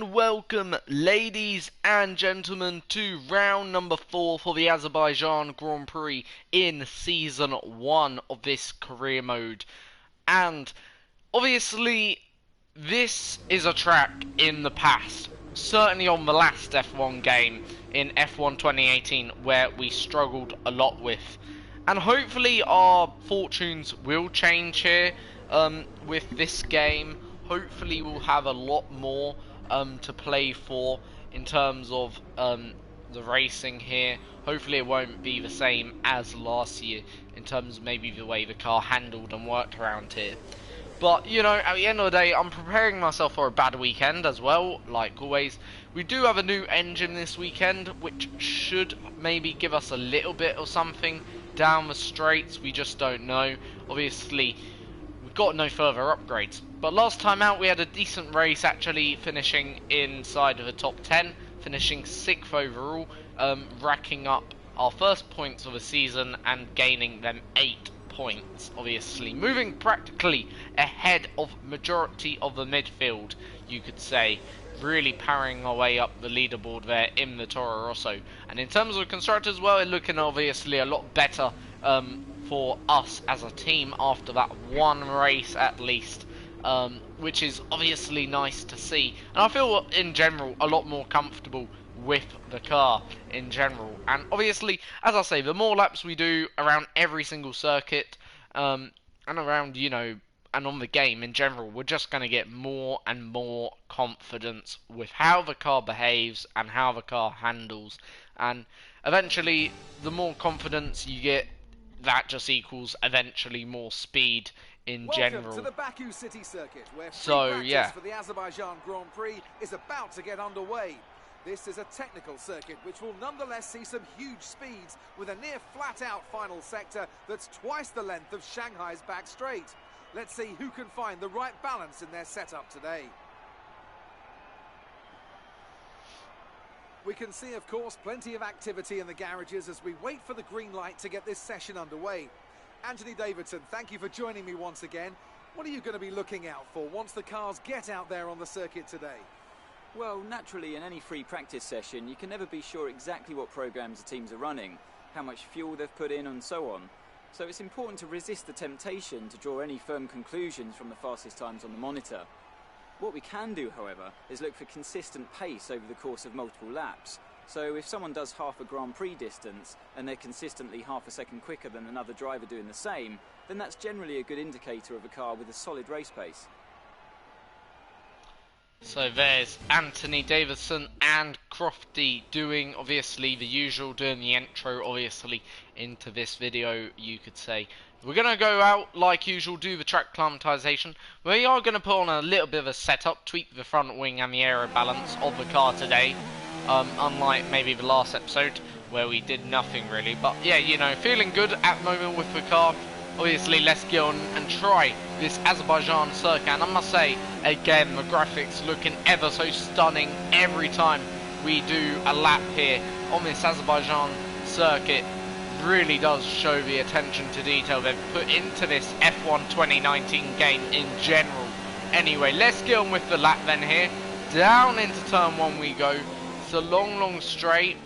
and welcome, ladies and gentlemen, to round number 4 for the Azerbaijan Grand Prix in Season 1 of this career mode. And obviously, this is a track in the past, certainly on the last F1 game in F1 2018, where we struggled a lot with. And hopefully our fortunes will change here with this game. Hopefully we'll have a lot more to play for in terms of the racing here. Hopefully it won't be the same as last year in terms of maybe the way the car handled and worked around here. But, you know, at the end of the day, I'm preparing myself for a bad weekend as well, like always. We do have a new engine this weekend, which should maybe give us a little bit of something down the straights. We just don't know. Obviously, we've got no further upgrades. But last time out, we had a decent race, actually finishing inside of the top 10, finishing 6th overall, racking up our first points of the season and gaining them 8 points, obviously. Moving practically ahead of majority of the midfield, you could say. Really powering our way up the leaderboard there in the Toro Rosso. And in terms of constructors, well, it's looking obviously a lot better for us as a team after that one race at least. Which is obviously nice to see. And I feel in general a lot more comfortable with the car in general. And obviously, as I say, the more laps we do around every single circuit and around, you know, and on the game in general, we're just going to get more and more confidence with how the car behaves and how the car handles. And eventually, the more confidence you get, that just equals eventually more speed in general. Welcome to the Baku City Circuit, where free practice for the Azerbaijan Grand Prix is about to get underway. This is a technical circuit which will nonetheless see some huge speeds with a near flat-out final sector that's twice the length of Shanghai's back straight. Let's see who can find the right balance in their setup today. We can see, of course, plenty of activity in the garages as we wait for the green light to get this session underway. Anthony Davidson, thank you for joining me once again. What are you going to be looking out for once the cars get out there on the circuit today? Well, naturally, in any free practice session, you can never be sure exactly what programs the teams are running, how much fuel they've put in, and so on. So it's important to resist the temptation to draw any firm conclusions from the fastest times on the monitor. What we can do, however, is look for consistent pace over the course of multiple laps. So if someone does half a Grand Prix distance and they're consistently half a second quicker than another driver doing the same, then that's generally a good indicator of a car with a solid race pace. So there's Anthony Davidson and Crofty doing obviously the usual, doing the intro obviously into this video, you could say. We're going to go out like usual, do the track climatization. We are going to put on a little bit of a setup, tweak the front wing and the aero balance of the car today. Unlike maybe the last episode where we did nothing really. But yeah, you know, feeling good at the moment with the car. Obviously, let's get on and try this Azerbaijan circuit. And I must say, again, the graphics looking ever so stunning every time we do a lap here on this Azerbaijan circuit. Really does show the attention to detail they've put into this F1 2019 game in general. Anyway, let's get on with the lap then here. Down into turn 1 we go. It's a long straight.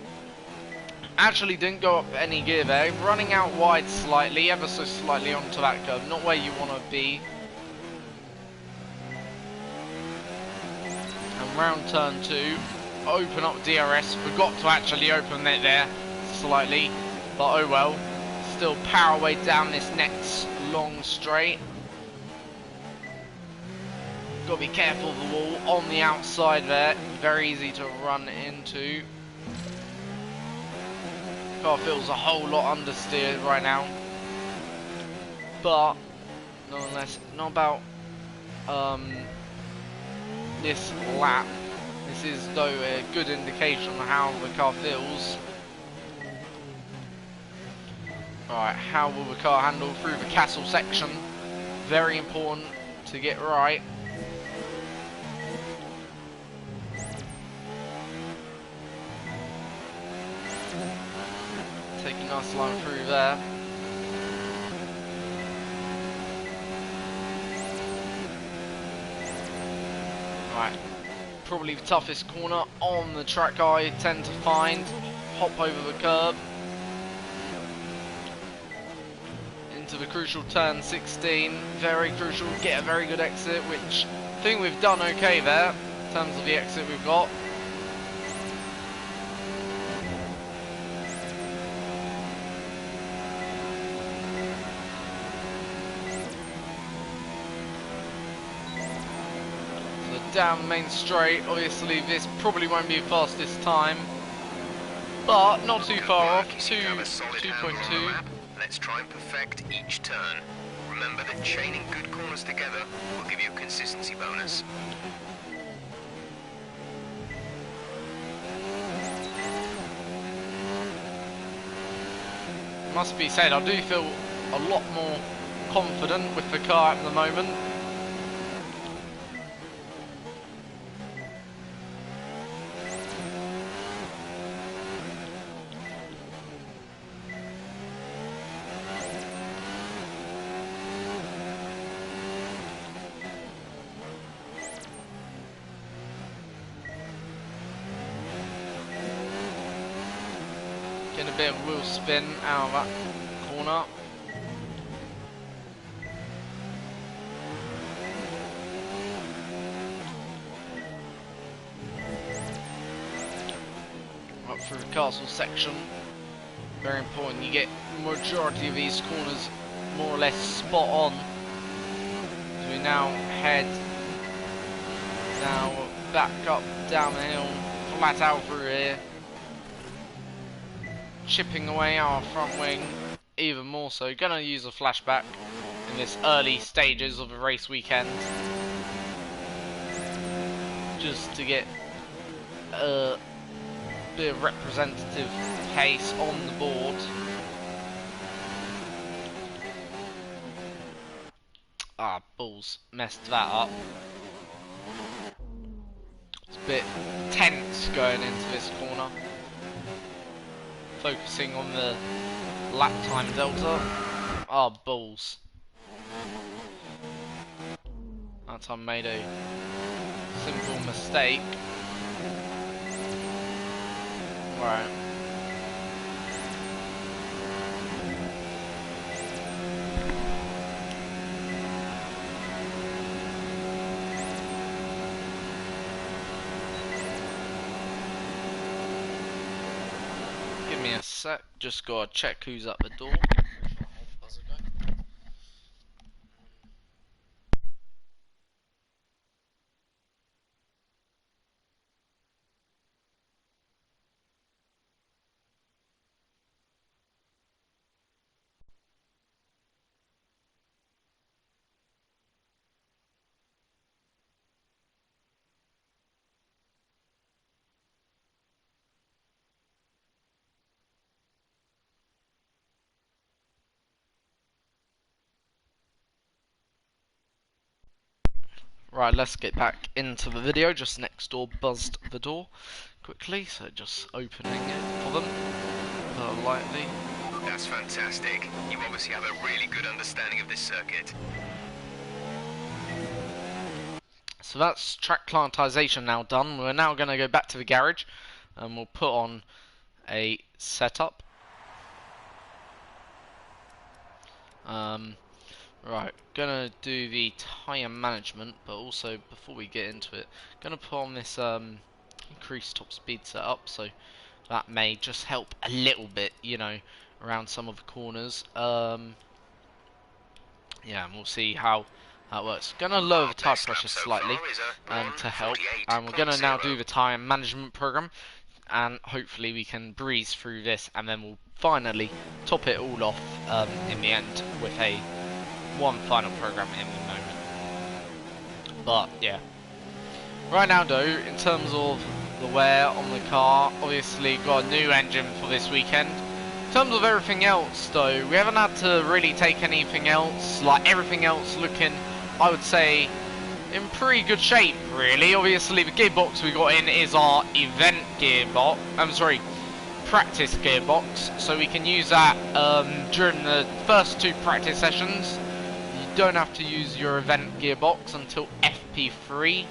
Actually didn't go up any gear there. Running out wide slightly, ever so slightly onto that curve. Not where you want to be. And round turn 2. Open up DRS. Forgot to actually open it there slightly. But oh well. Still power way down this next long straight. Got to be careful of the wall on the outside there. Very easy to run into. Car feels a whole lot understeered right now. But nonetheless, not about this lap. This is though a good indication of how the car feels. Alright, how will the car handle through the castle section? Very important to get right. Taking a nice line through there. probably the toughest corner on the track I tend to find. Hop over the curb. Into the crucial turn 16. Very crucial. Get a very good exit, which I think we've done okay there in terms of the exit we've got. Down the main straight. Obviously this probably won't be the fastest time, but not too far off. 2.2. Let's try and perfect each turn. Remember that chaining good corners together will give you a consistency bonus. Must be said, I do feel a lot more confident with the car at the moment. Getting a bit of wheel spin out of that corner. Up through the castle section. Very important, you get the majority of these corners more or less spot on. So we now head back up down the hill, flat out through here. Chipping away our front wing even more so. Gonna use a flashback in this early stages of the race weekend just to get a bit of representative pace on the board. Ah, balls, messed that up. It's a bit tense going into this corner. Focusing on the lap time delta. Ah, balls. That time made a simple mistake. Right. Give me a sec, just gotta check who's at the door. Right, let's get back into the video. Just next door buzzed the door quickly, so just opening it for them lightly. That's fantastic. You obviously have a really good understanding of this circuit. So that's track climatization now done. We're now going to go back to the garage and we'll put on a setup. Right, gonna do the tyre management, but also before we get into it, gonna put on this increased top speed setup, so that may just help a little bit, you know, around some of the corners. Yeah, and we'll see how that works. Gonna lower the tyre pressure slightly to help, and we're gonna now do the tyre management program, and hopefully we can breeze through this, and then we'll finally top it all off in the end with a one final program in the moment. But yeah, right now though, in terms of the wear on the car, obviously got a new engine for this weekend. In terms of everything else though, we haven't had to really take anything else, like everything else looking, I would say, in pretty good shape really. Obviously the gearbox we got in is our event gearbox, practice gearbox, so we can use that during the first two practice sessions. You don't have to use your event gearbox until FP3.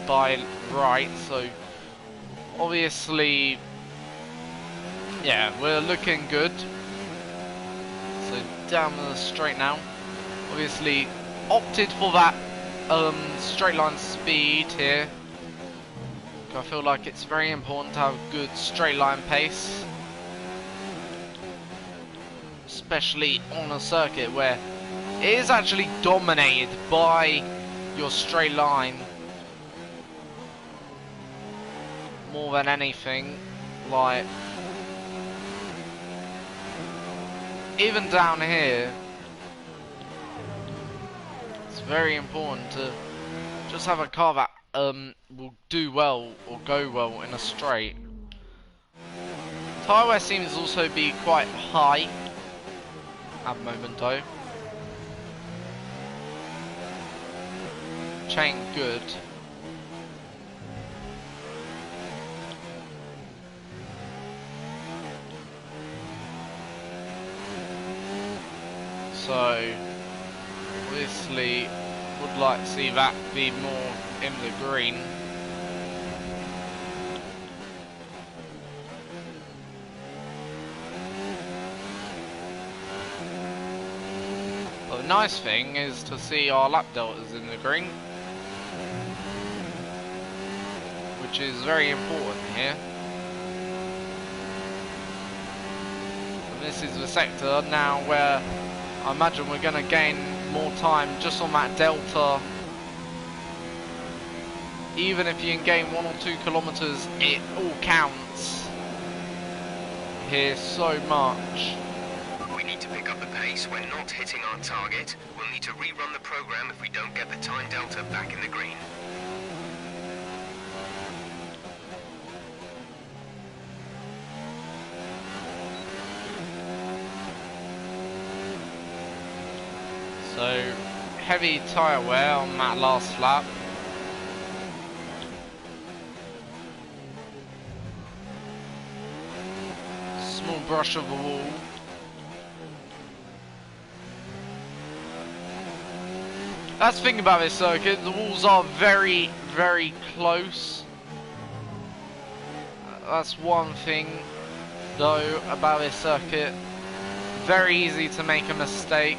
by right, so obviously, yeah, we're looking good. So down the straight now. Obviously opted for that straight line speed here. I feel like it's very important to have good straight line pace, especially on a circuit where it is actually dominated by your straight line more than anything. Like, even down here, it's very important to just have a car that will do well or go well in a straight. Tyre wear seems to also be quite high at the moment though. Chain good. So obviously would like to see that be more in the green. But the nice thing is to see our lap deltas in the green, which is very important here. And this is the sector now where I imagine we're going to gain more time just on that delta. Even if you can gain 1 or 2 kilometers, it all counts here so much. We need to pick up the pace. We're not hitting our target. We'll need to rerun the program if we don't get the time delta back in the green. So, heavy tyre wear on that last lap. Small brush of the wall. That's the thing about this circuit, the walls are very, very close. That's one thing, though, about this circuit. Very easy to make a mistake.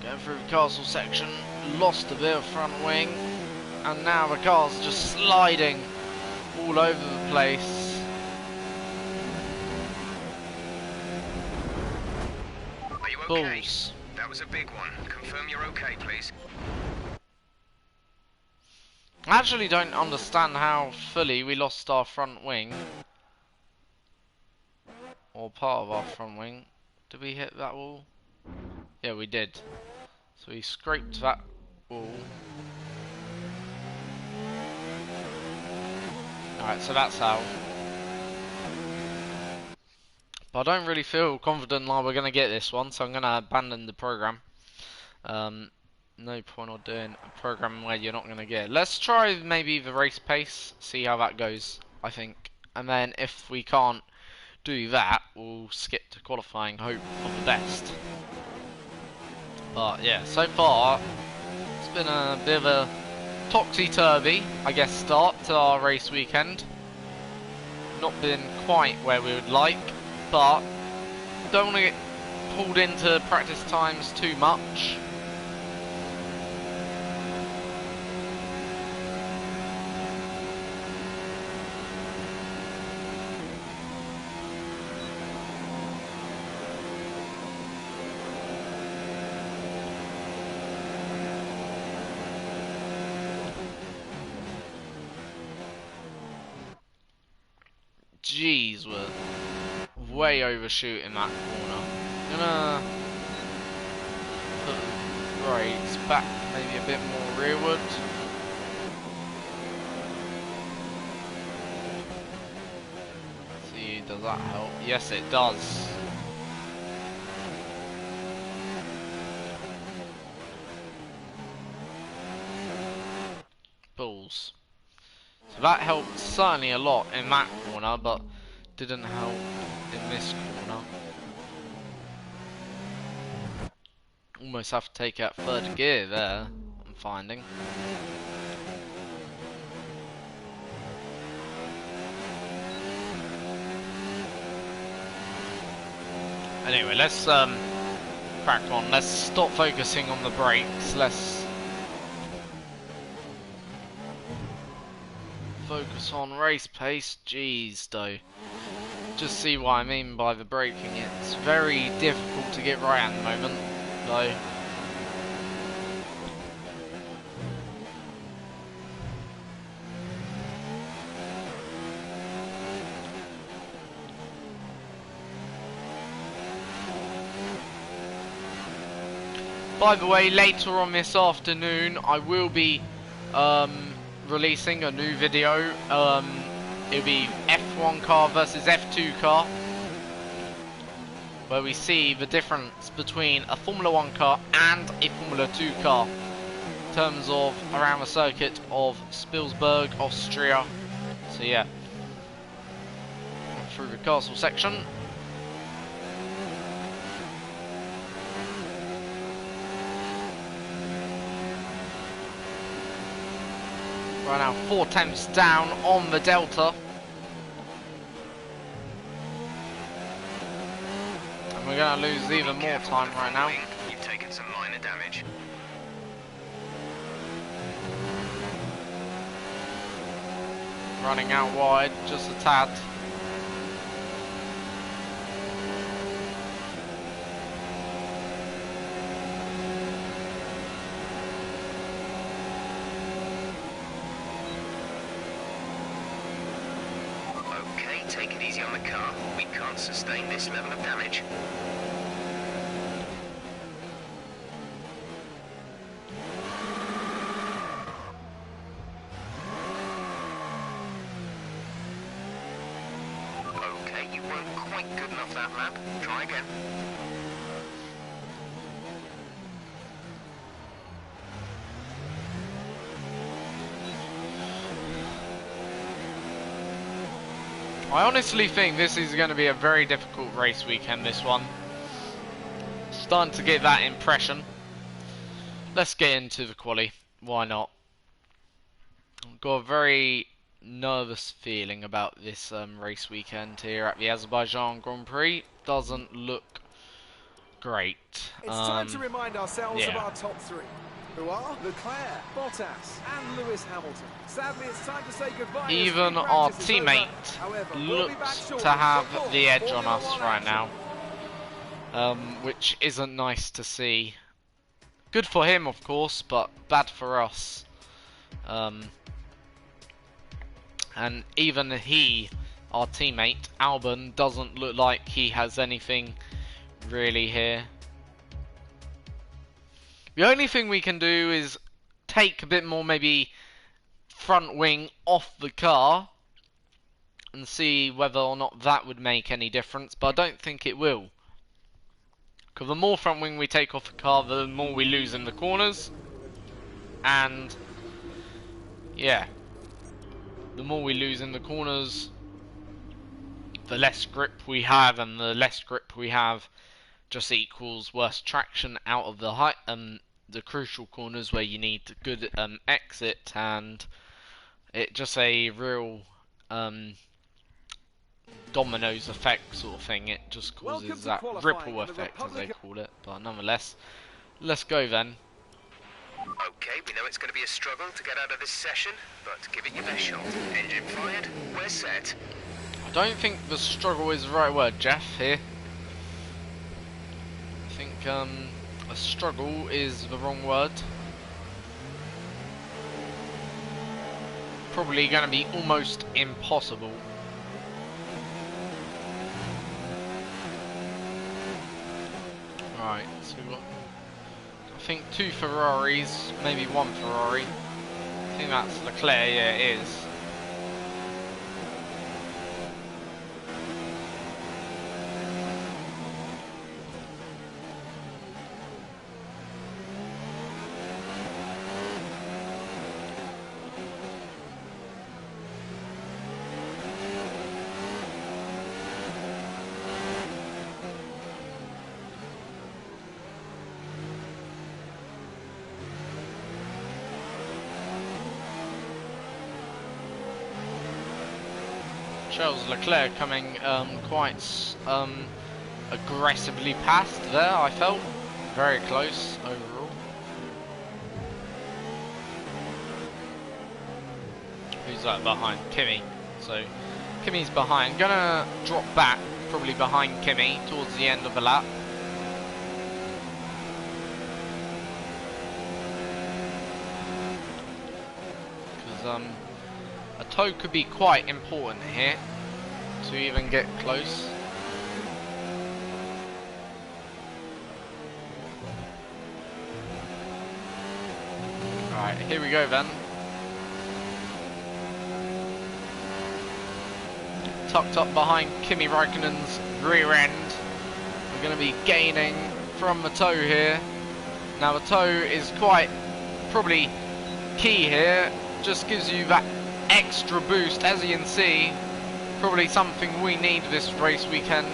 Going through the castle section, lost a bit of front wing, and now the car's just sliding all over the place. Are you okay? Balls. That was a big one. Confirm you're okay, please. I actually don't understand how fully we lost our front wing. Or part of our front wing. Did we hit that wall? Yeah, we did. So we scraped that wall. Alright, so that's how. But I don't really feel confident like we're going to get this one, so I'm going to abandon the program. No point of doing a program where you're not going to get it. Let's try maybe the race pace, see how that goes, I think. And then if we can't do that, we'll skip to qualifying, hope for the best. But yeah, so far, it's been a bit of a topsy-turvy, I guess, start to our race weekend. Not been quite where we would like, but don't want to get pulled into practice times too much. Jeez, we're way overshooting that corner. Gonna put the brakes back maybe a bit more rearward. See, does that help? Yes, it does. Balls. So That helped certainly a lot in that corner, but didn't help in this corner. Almost have to take out third gear there, I'm finding. Anyway, let's crack on. Let's stop focusing on the brakes. Let's focus on race pace. Jeez, though. Just see what I mean by the braking. It's very difficult to get right at the moment, though. By the way, later on this afternoon, I will be releasing a new video. It'll be F1 car versus F2 car, where we see the difference between a Formula 1 car and a Formula 2 car in terms of around the circuit of Spielberg, Austria. So yeah, through the castle section. Right now, 4 tenths down on the Delta. And we're going to lose even more time right now. You've taken some minor damage. Running out wide, just a tad. Take it easy on the car. We can't sustain this level of damage. Okay, you weren't quite good enough that lap. Try again. I honestly think this is going to be a very difficult race weekend, this one. Starting to get that impression. Let's get into the quali. Why not? I've got a very nervous feeling about this race weekend here at the Azerbaijan Grand Prix. Doesn't look great. It's time to remind ourselves of our top three, who are Leclerc, Bottas and Lewis Hamilton. Sadly, it's time to say goodbye. Even our teammate looks to have the edge on us right now, which isn't nice to see. Good for him, of course, but bad for us. And even he, our teammate, Albon, doesn't look like he has anything really here. The only thing we can do is take a bit more, maybe, front wing off the car and see whether or not that would make any difference, but I don't think it will. Because the more front wing we take off the car, the more we lose in the corners. And, yeah, the more we lose in the corners, the less grip we have, and the less grip we have just equals worse traction out of the height, the crucial corners where you need good exit, and it just a real dominoes effect sort of thing. It just causes that ripple effect, as they call it. But nonetheless, let's go then. Okay, we know it's going to be a struggle to get out of this session, but give it your best shot. Engine fired, we're set. I don't think the struggle is the right word, Jeff, here. I think a struggle is the wrong word. Probably going to be almost impossible. Right, so we've got, I think 2 Ferraris, maybe 1 Ferrari. I think that's Leclerc, yeah it is. Charles Leclerc coming quite aggressively past there, I felt. Very close overall. Who's that behind? Kimi. So Kimi's behind. Gonna drop back, probably behind Kimi towards the end of the lap. Because a toe could be quite important here to even get close. Alright, here we go then. Tucked up behind Kimi Raikkonen's rear end. We're going to be gaining from the toe here. Now the toe is quite probably key here. Just gives you that extra boost, as you can see. Probably something we need this race weekend.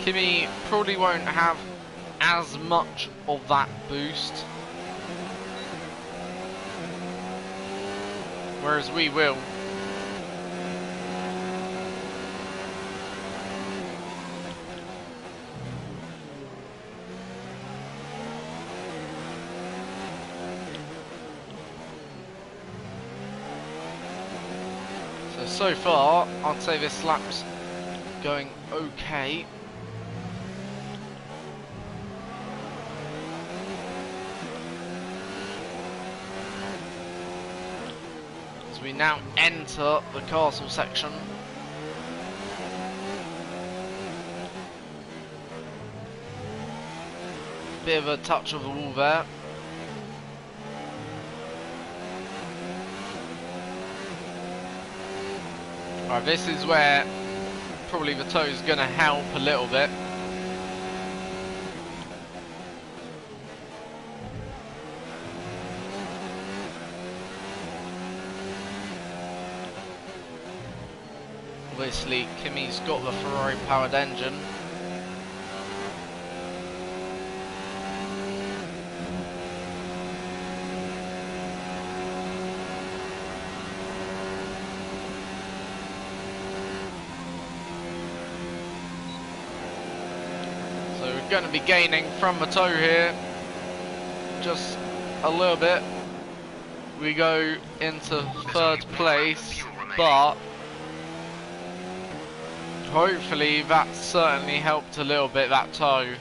Kimi probably won't have as much of that boost, whereas we will. So far, I'd say this lap's going okay. As we now enter the castle section. Bit of a touch of the wall there. Right, this is where probably the toe is going to help a little bit. Obviously, Kimi's got the Ferrari-powered engine. Going to be gaining from the toe here, just a little bit. We go into third place, but hopefully that certainly helped a little bit, that toe.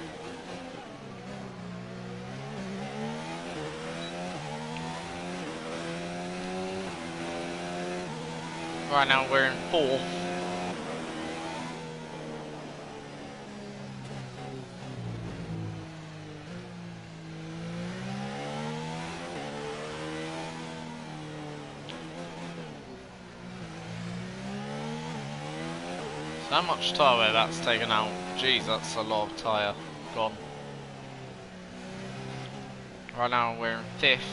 Right now we're in fourth. How much tyre wear that's taken out? Jeez, that's a lot of tyre gone. Right now we're in fifth.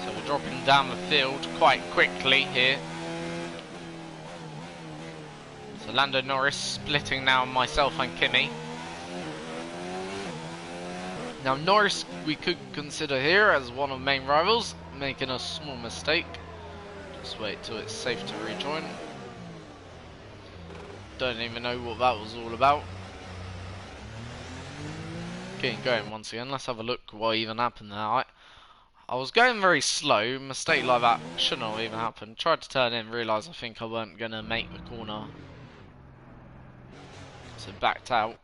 So we're dropping down the field quite quickly here. So Lando Norris splitting now myself and Kimi. Now Norris we could consider here as one of the main rivals, making a small mistake. Just wait till it's safe to rejoin. Don't even know what that was all about. Getting going once again. Let's have a look what even happened there. I was going very slow. Mistake like that shouldn't have even happened. Tried to turn in, realised I think I weren't going to make the corner. So backed out.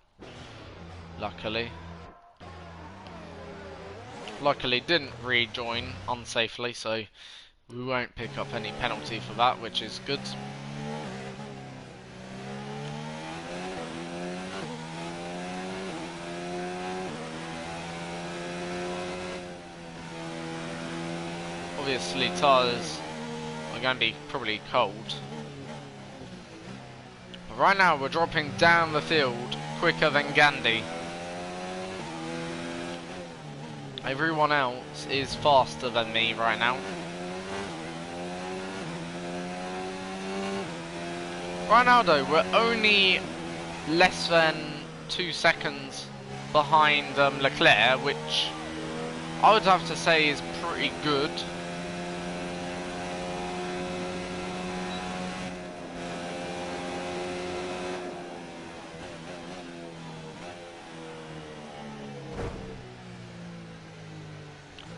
Luckily. Luckily didn't rejoin unsafely, so we won't pick up any penalty for that, which is good. Obviously tyres are going to be probably cold. But right now we're dropping down the field quicker than Gandhi. Everyone else is faster than me right now. Right now though, we're only less than 2 seconds behind Leclerc, which I would have to say is pretty good.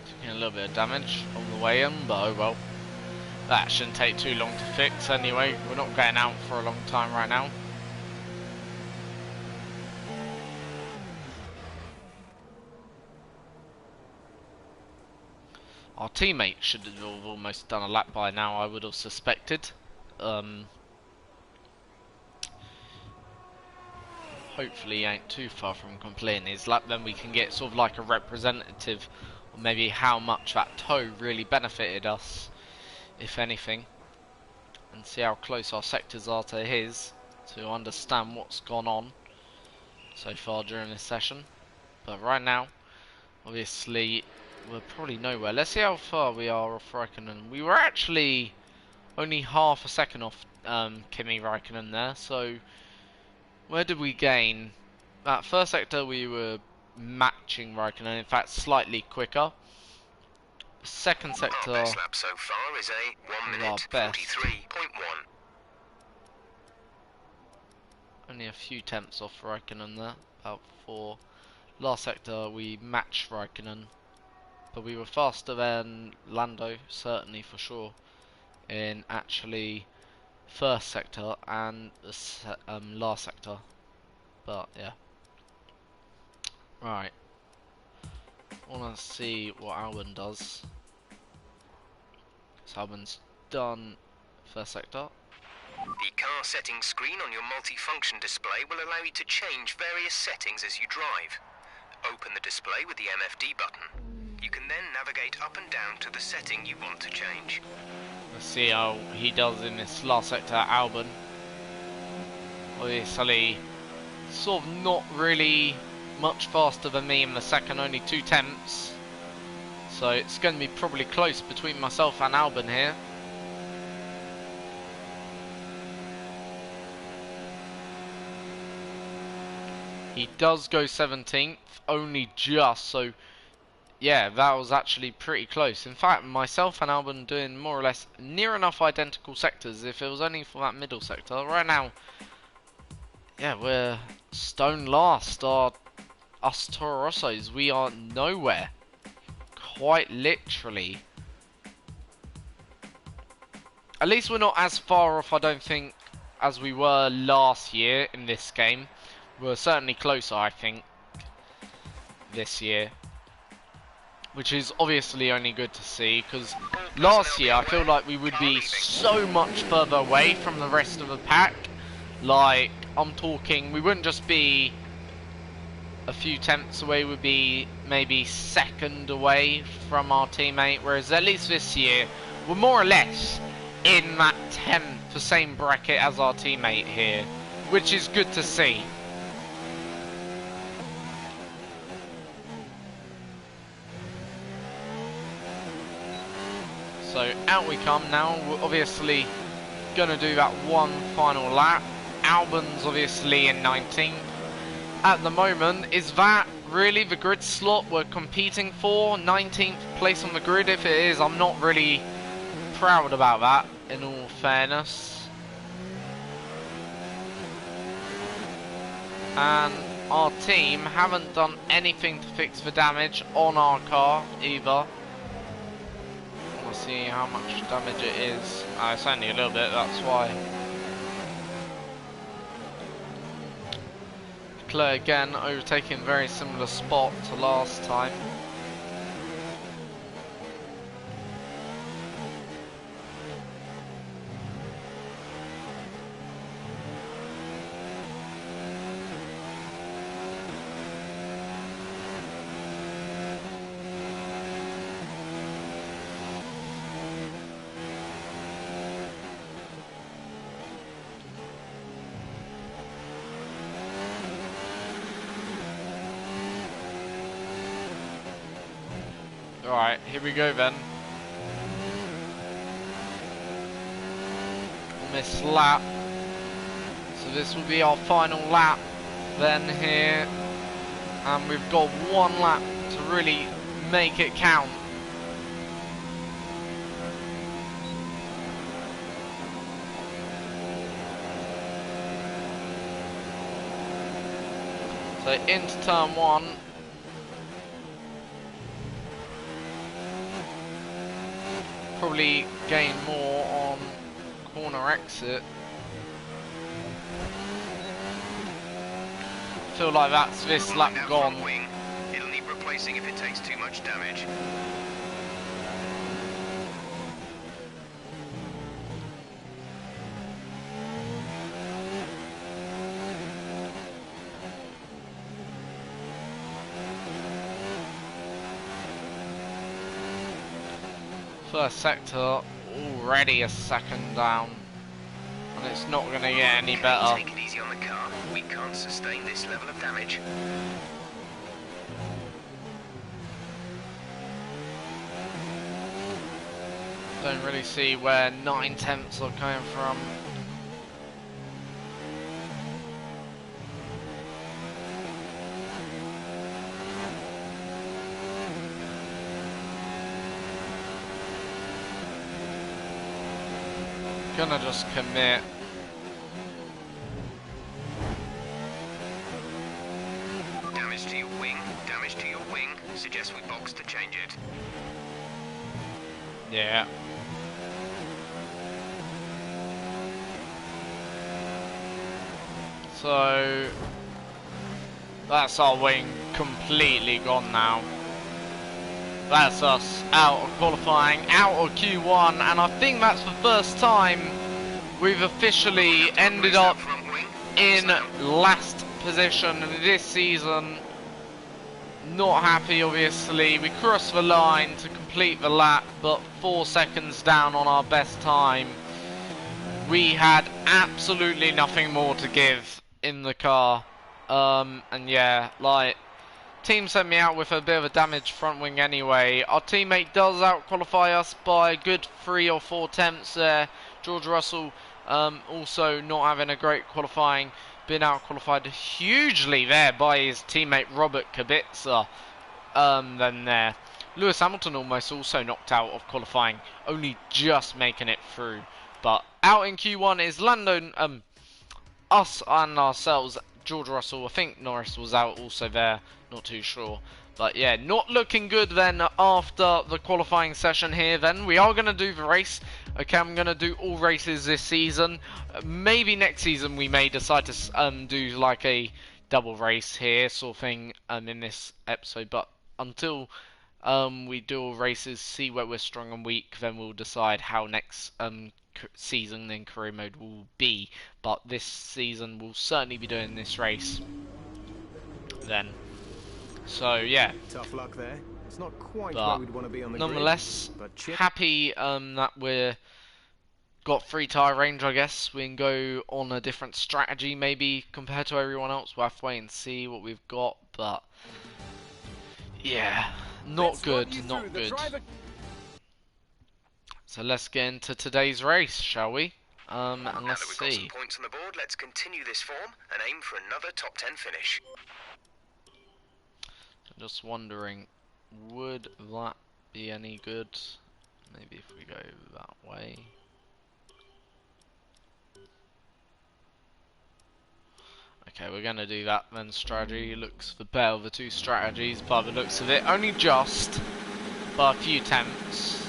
Taking a little bit of damage on the way in, but oh well. That shouldn't take too long to fix anyway. We're not going out for a long time right now. Our teammate should have almost done a lap by now, I would have suspected. Hopefully he ain't too far from completing his lap, then we can get sort of like a representative of maybe how much that toe really benefited us, if anything. And see how close our sectors are to his, to understand what's gone on so far during this session. But right now, obviously, we're probably nowhere. Let's see how far we are off Raikkonen. We were actually only half a second off Kimi Raikkonen there, so where did we gain? That first sector we were matching Raikkonen, in fact slightly quicker. Second sector, our best lap so far is a 1 minute 43.1. only a few tenths off Raikkonen there, about 4. Last sector we matched Raikkonen, but we were faster than Lando, certainly for sure, in actually first sector and the last sector. But yeah, right. I want to see what Albon does. So Albon's done first sector. The car settings screen on your multifunction display will allow you to change various settings as you drive. Open the display with the MFD button. You can then navigate up and down to the setting you want to change. Let's see how he does in this last sector, Albon. Obviously, sort of not really much faster than me in the second, only 2 tenths. So it's going to be probably close between myself and Albon here. He does go 17th, only just, so yeah, that was actually pretty close. In fact, myself and Albon doing more or less near enough identical sectors if it was only for that middle sector. Right now, yeah, we're stone last. Us Toro Rossos, we are nowhere. Quite literally. At least we're not as far off, I don't think, as we were last year in this game. We're certainly closer, I think, this year. Which is obviously only good to see, because last year I feel like we would be so much further away from the rest of the pack. Like, I'm talking, we wouldn't just be a few tenths away, we'd be maybe second away from our teammate. Whereas at least this year, we're more or less in that 10th, the same bracket as our teammate here. Which is good to see. So out we come now. We're obviously going to do that one final lap. Albon's obviously in 19th. At the moment, is that really the grid slot we're competing for? 19th place on the grid? If it is, I'm not really proud about that, in all fairness. And our team haven't done anything to fix the damage on our car either. See how much damage it is. It's only a little bit, that's why. Leclerc again overtaking very similar spot to last time. Alright, here we go then. On this lap. So this will be our final lap then here. And we've got one lap to really make it count. So into turn 1. Probably gain more on corner exit. Feel like that's this lap Now gone. front wing. It'll need replacing if it takes too much damage. First sector already a second down, and it's not going to get any better. Take it easy on the car. We can't sustain this level of damage. Don't really see where 9/10ths are coming from. Gonna just commit. Damage to your wing. Damage to your wing. Suggest we box to change it. Yeah. So that's our wing completely gone now. That's us out of qualifying, out of Q1, and I think that's the first time we've officially ended up in last position this season. Not happy, obviously. We crossed the line to complete the lap, but 4 seconds down on our best time. We had absolutely nothing more to give in the car. And yeah, like, team sent me out with a bit of a damaged front wing anyway. Our teammate does out-qualify us by a good 3 or 4 tenths there. George Russell also not having a great qualifying. Been out-qualified hugely there by his teammate Robert Kubica. Then there. Lewis Hamilton almost also knocked out of qualifying, only just making it through. But out in Q1 is Lando, us and ourselves, George Russell. I think Norris was out also there, not too sure. But yeah, not looking good then after the qualifying session here then. We are going to do the race. Okay, I'm going to do all races this season. Maybe next season we may decide to do like a double race here sort of thing in this episode. But until we do all races, see where we're strong and weak, then we'll decide how next season in career mode will be. But this season we'll certainly be doing this race then. So yeah, tough luck there. It's not quite where we'd want to be on the nonetheless, grid, but happy that we're got free tyre range. I guess we can go on a different strategy maybe compared to everyone else. We'll have to wait and see what we've got, but yeah, not good, not good. So let's get into today's race, shall we? And Now let's that we've got see. some points on the board, let's continue this form and aim for another top 10 finish. Just wondering, would that be any good? Maybe if we go that way. Okay, we're gonna do that then. Strategy looks the better of the two strategies, by the looks of it. Only just by a few attempts.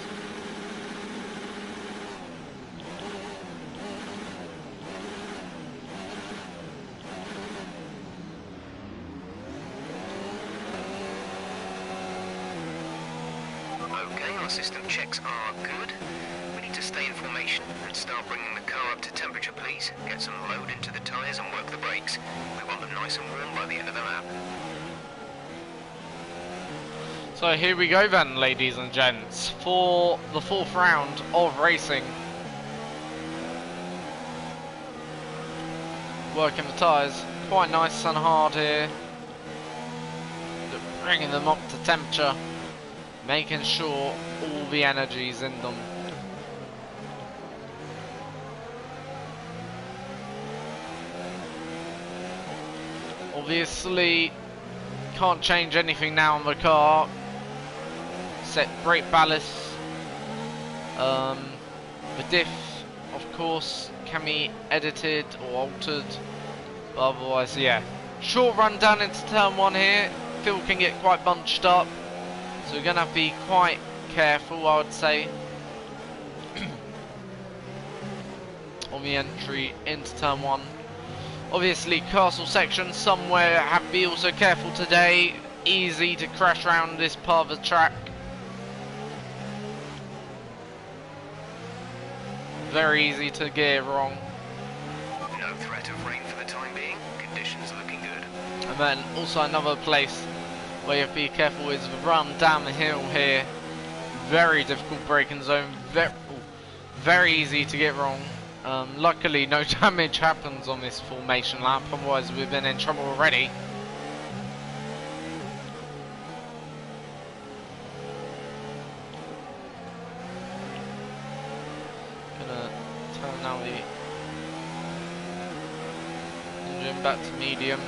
Our system checks are good. We need to stay in formation and start bringing the car up to temperature, please. Get some load into the tyres and work the brakes. We want them nice and warm by the end of the lap. So here we go then, ladies and gents, for the 4th round of racing. Working the tyres, quite nice and hard here. Bringing them up to temperature. Making sure all the energy's in them. Obviously, can't change anything now on the car. set great ballast. The diff, of course, can be edited or altered, but otherwise, yeah. Short run down into turn 1 here. Field can get quite bunched up, so we're gonna have to be quite careful, I would say, on the entry into turn 1. Obviously, castle section somewhere, have to be also careful today. Easy to crash around this part of the track. Very easy to get it wrong. No threat of rain for the time being. Conditions looking good. And then also another place where you have to be careful is the run down the hill here. Very difficult braking zone. Very easy to get wrong. Luckily no damage happens on this formation lap, otherwise we've been in trouble already. Gonna turn now the engine back to medium.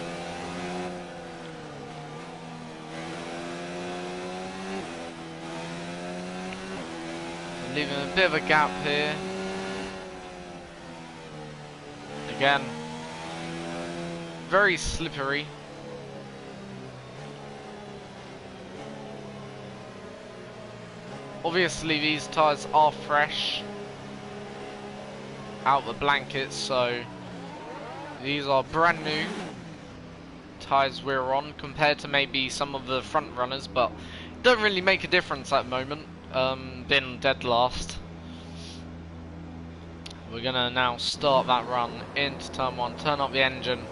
Leaving a bit of a gap here. Again, very slippery. Obviously these tyres are fresh out the blankets, so these are brand new tyres we're on compared to maybe some of the front runners, but don't really make a difference at the moment. Been dead last. We're gonna now start that run into turn 1, turn up the engine.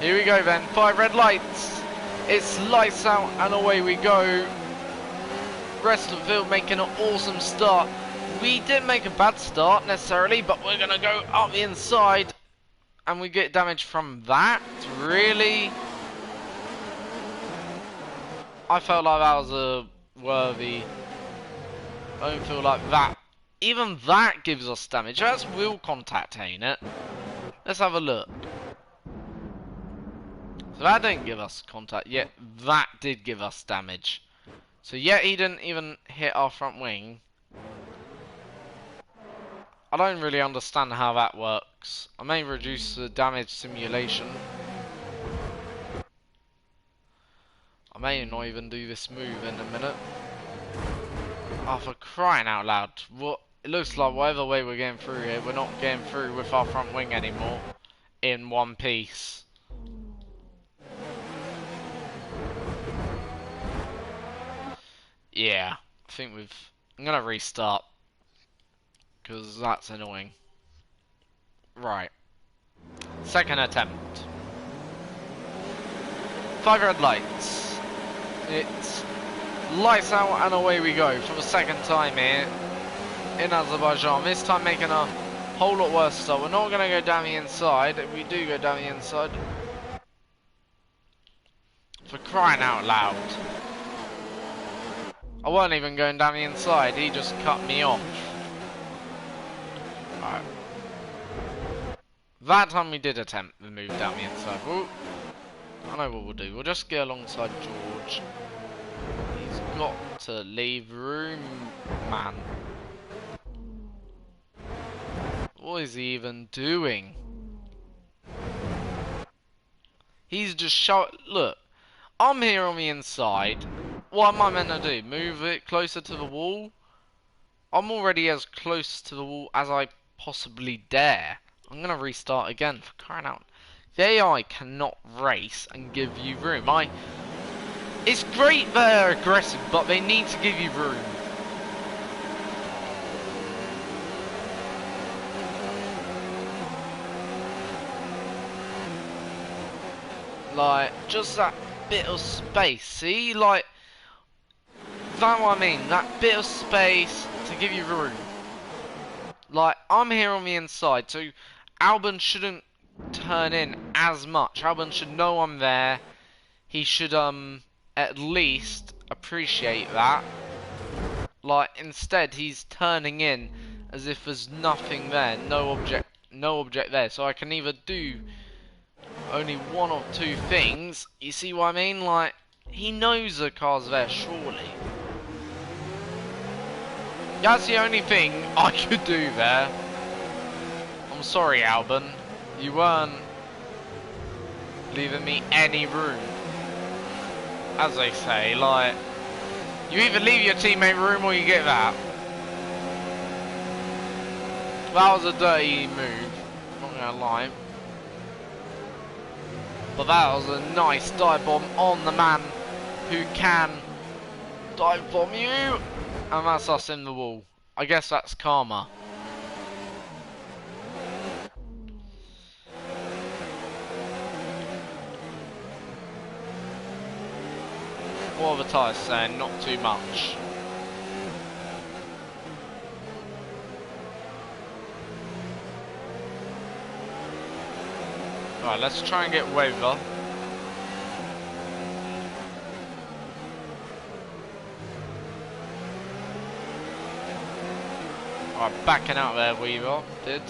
Here we go then, 5 red lights. It's lights out and away we go. Rest of the field making an awesome start. We didn't make a bad start necessarily, but we're gonna go up the inside and we get damage from that. Really? I felt like that was a worthy. I don't feel like that. Even that gives us damage. That's wheel contact, ain't it? Let's have a look. So that didn't give us contact, yet that did give us damage. So yet he didn't even hit our front wing. I don't really understand how that works. I may reduce the damage simulation. I may not even do this move in a minute. Oh, for crying out loud. What? It looks like whatever way we're getting through here, we're not getting through with our front wing anymore in one piece. Yeah, I think I'm gonna restart because that's annoying. Right. Second attempt. 5 red lights. It's lights out and away we go for the second time here in Azerbaijan. This time making a whole lot worse start. We're not going to go down the inside. If we do go down the inside, for crying out loud. I wasn't even going down the inside. He just cut me off. Alright. That time we did attempt the move down the inside. Ooh. I know what we'll do. We'll just get alongside George. He's got to leave room, man. What is he even doing? He's just look, I'm here on the inside. What am I meant to do? Move it closer to the wall? I'm already as close to the wall as I possibly dare. I'm gonna restart again, for crying out. The AI cannot race and give you room. It's great they're aggressive, but they need to give you room. Like, just that bit of space, see? Like, that's what I mean, that bit of space to give you room. Like, I'm here on the inside, so Albon shouldn't turn in as much. Albon should know I'm there. He should, at least appreciate that. Like, instead, he's turning in as if there's nothing there, no object there. So I can either do only one or two things. You see what I mean? Like, He knows the car's there, surely. That's the only thing I could do there. I'm sorry, Albon. You weren't leaving me any room. As they say, like, you either leave your teammate room or you get that. That was a dirty move, not gonna lie. But that was a nice dive bomb on the man who can dive bomb you. And that's us in the wall. I guess that's karma. What are the tyres saying? Not too much. Right, let's try and get Weaver. Alright, backing out there, Weaver did,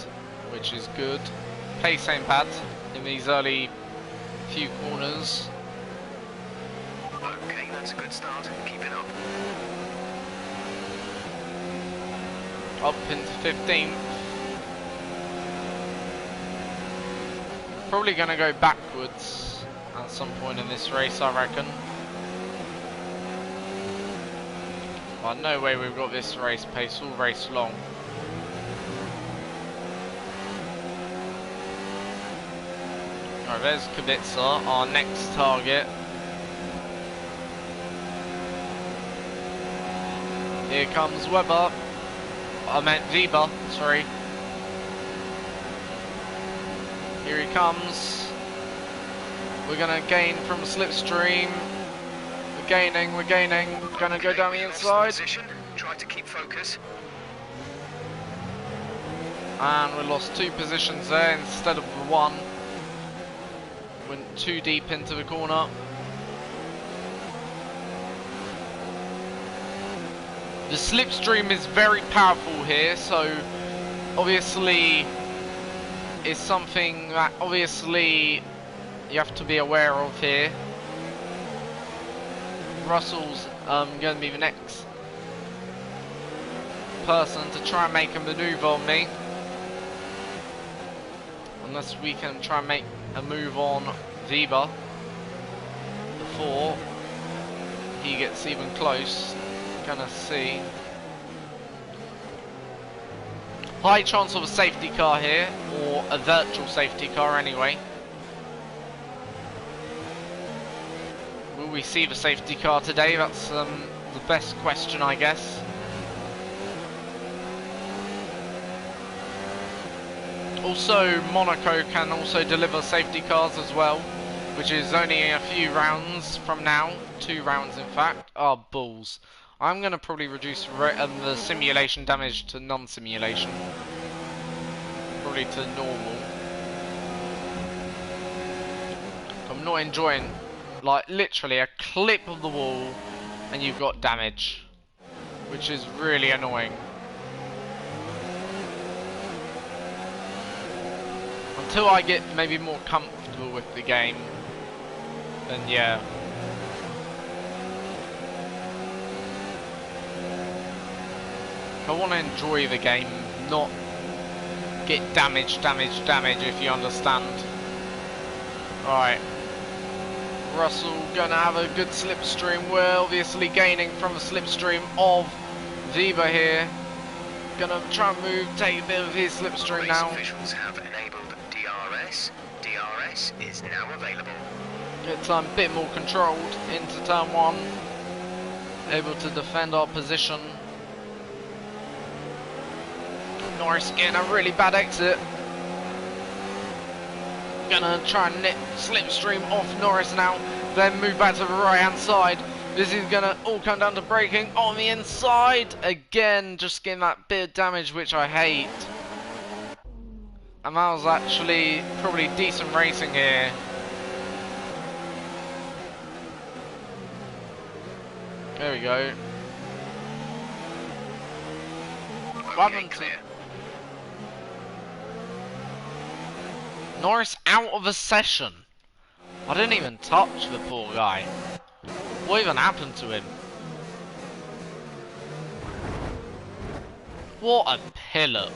which is good. Pace ain't bad in these early few corners. Okay, that's a good start. Keep it up. Up into 15th. Probably going to go backwards at some point in this race, I reckon. Well, no way we've got this race pace all race long. Alright, there's Kubica, our next target. Here comes Webber. I meant Weber, sorry. Here he comes. We're gonna gain from slipstream. We're gaining. Gonna go down the inside. Try to keep focus. And we lost 2 positions there instead of the 1. Went too deep into the corner. The slipstream is very powerful here, so obviously it's something that obviously you have to be aware of here. Russell's going to be the next person to try and make a manoeuvre on me. Unless we can try and make a move on Weber before he gets even close. Gonna see. High chance of a safety car here, or a virtual safety car anyway. Will we see the safety car today? That's the best question, I guess. Also, Monaco can also deliver safety cars as well, which is only a few rounds from now. 2 rounds, in fact. Oh, balls. I'm going to probably reduce the simulation damage to non-simulation. Probably to normal. I'm not enjoying, like, literally a clip of the wall and you've got damage, which is really annoying. Until I get maybe more comfortable with the game, then yeah. I want to enjoy the game, not get damage, if you understand. Alright. Russell gonna have a good slipstream. We're obviously gaining from the slipstream of Weber here. Gonna try and move, take a bit of his slipstream now. Officials have enabled DRS. DRS is now available. Get a bit more controlled into turn 1. Able to defend our position. Norris getting a really bad exit. Gonna try and nip slipstream off Norris now, then move back to the right hand side. This is gonna all come down to braking on the inside. Again, just getting that bit of damage, which I hate. And that was actually probably decent racing here. There we go. Okay, clear. Norris out of a session. I didn't even touch the poor guy. What even happened to him? What a pillock.